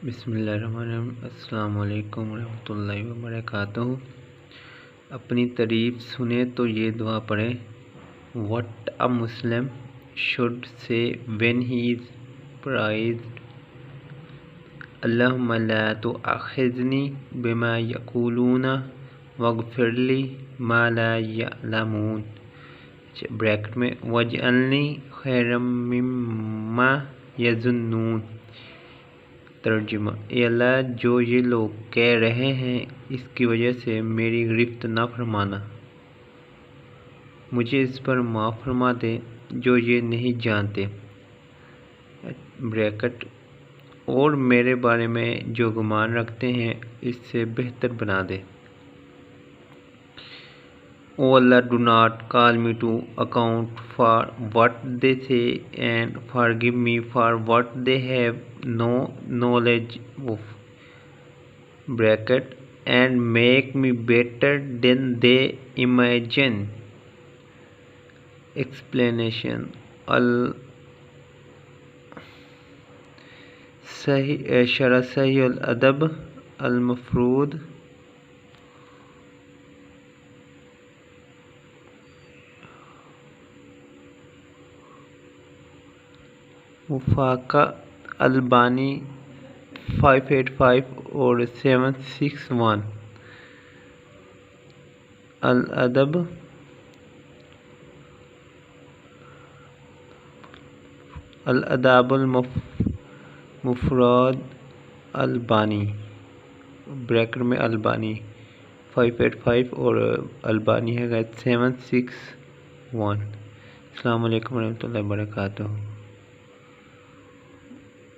بسم اللہ الرحمن الرحیم۔ السلام علیکم ورحمۃ اللہ وبرکاتہ۔ اپنی تعریف سنیں تو یہ دعا پڑھیں۔ What a Muslim should say when he is praised. اللہم لا تؤاخذنی بما یقولون واغفر لی ما لا یعلمون، بریکٹ میں واجعلنی خیرا مما یظنون۔ ترجمہ: اے اللہ، جو یہ لوگ کہہ رہے ہیں اس کی وجہ سے میری گرفت نہ فرمانا، مجھے اس پر معاف فرما دے جو یہ نہیں جانتے، بریکٹ اور میرے بارے میں جو گمان رکھتے ہیں اس سے بہتر بنا دے۔ Oh Allah, do not call me to account for what they say and forgive me for what they have no knowledge of, bracket, and make me better than they imagine. Explanation: شرح صحیح الادب المفرود وفاقہ البانی 585 اور 761۔ الادب الاداب المفرود البانی، bracket میں البانی 585 اور البانی ہے 761۔ السلام علیکم ورحمۃ اللہ وبرکاتہ۔